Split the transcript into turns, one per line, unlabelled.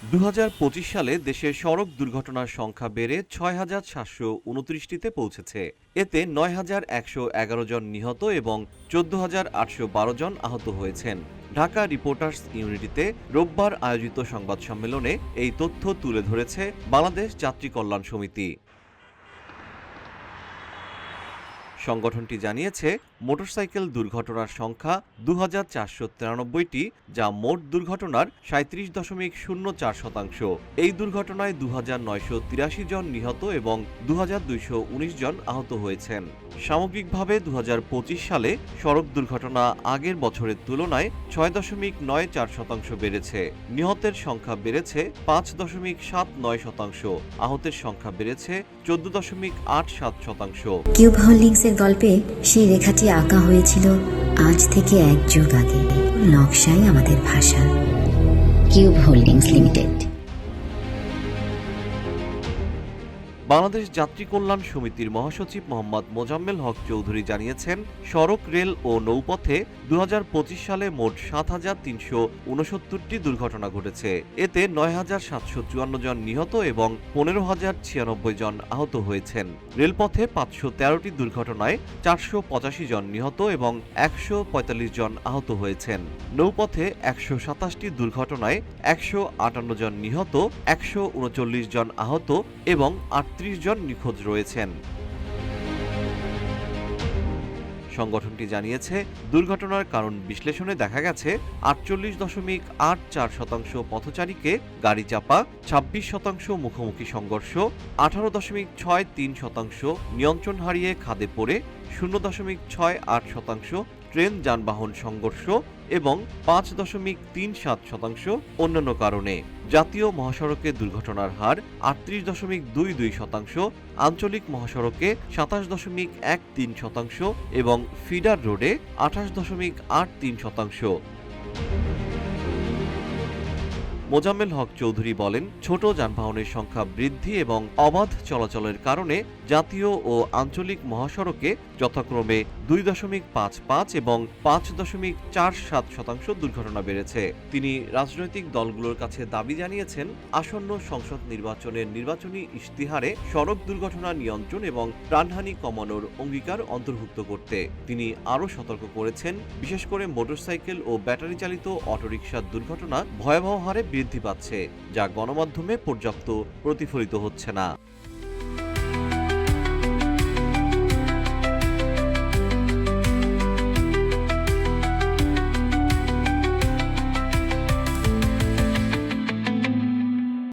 ২০২৫ সালে দেশে সড়ক দুর্ঘটনার সংখ্যা বেড়ে ৬,৭২৯টিতে পৌঁছেছে। এতে ৯,১১১ জন নিহত এবং ১৪,৮১২ জন আহত হয়েছেন। ঢাকা রিপোর্টার্স ইউনিটিতে রোববার আয়োজিত সংবাদ সম্মেলনে এই তথ্য তুলে ধরেছে বাংলাদেশ যাত্রী কল্যাণ সমিতি। সংগঠনটি জানিয়েছে, মোটরসাইকেল দুর্ঘটনার সংখ্যা ২,৪৯৩টি, যা মোট দুর্ঘটনার ৩৭.০৪%। এই দুর্ঘটনায় ২,৯৮৩ জন নিহত এবং ২,২১৯ জন আহত হয়েছেন। সামগ্রিকভাবে ২০২৫ সালে সড়ক দুর্ঘটনা আগের বছরের তুলনায় ৬.৯৪% বেড়েছে। নিহতের সংখ্যা বেড়েছে ৫.৭৯%, আহতের সংখ্যা বেড়েছে ১৪.৮৭%।
কিউব হোল্ডিংসের গল্পে সেই রেখাটি আঁকা হয়েছিল আজ থেকে ১ যুগ আগে। নকশাই আমাদের ভাষা। Cube holdings limited.
বাংলাদেশ যাত্রী কল্যাণ সমিতির মহাসচিব মোহাম্মদ মোজাম্মেল হক চৌধুরী জানিয়েছেন, সড়ক, রেল ও নৌপথে ২০২৫ সালে মোট ৭,৩৬৯টি দুর্ঘটনা ঘটেছে। এতে ৯,৭৫৪ জন নিহত এবং ১৫,০৯৬ জন আহত হয়েছেন। রেলপথে ৫১৩টি দুর্ঘটনায় ৪৮৫ জন নিহত এবং ১৪৫ জন আহত হয়েছেন। নৌপথে ১২৭টি দুর্ঘটনায় ১৫৮ জন নিহত, ১৩৯ জন আহত এবং ৩৮ জন নিখোঁজ রয়েছেন। সংগঠনটি জানিয়েছে, দুর্ঘটনার কারণ বিশ্লেষণে দেখা গেছে ৪৮.৮৪% পথচারীকে গাড়ি চাপা, ২৬% মুখোমুখি সংঘর্ষ, ১৮.৬৩% নিয়ন্ত্রণ হারিয়ে খাদে পড়ে, ০.৬৮% ট্রেন যানবাহন সংঘর্ষ এবং ৫.৩৭% অন্যান্য কারণে। জাতীয় মহাসড়কে দুর্ঘটনার হার ৩৮.২২%, আঞ্চলিক মহাসড়কে ২৭.১৩% এবং ফিডার রোডে ২৮.৮৩%। মোজাম্মেল হক চৌধুরী বলেন, ছোট যানবাহনের সংখ্যা বৃদ্ধি এবং অবাধ চলাচলের কারণে জাতীয় ও আঞ্চলিক মহাসড়কে যথাক্রমে ২.৫৫ এবং ৫.৪৭% দুর্ঘটনা বেড়েছে। তিনি রাজনৈতিক দলগুলোর কাছে দাবি জানিয়েছেন, আসন্ন সংসদ নির্বাচনের নির্বাচনী ইশতিহারে সড়ক দুর্ঘটনা নিয়ন্ত্রণ এবং প্রাণহানি কমানোর অঙ্গীকার অন্তর্ভুক্ত করতে। তিনি আরও সতর্ক করেছেন, বিশেষ করে মোটরসাইকেল ও ব্যাটারি চালিত অটোরিকশার দুর্ঘটনা ভয়াবহ হারে বৃদ্ধি পাচ্ছে, যা গণমাধ্যমে পর্যাপ্ত প্রতিফলিত হচ্ছে না।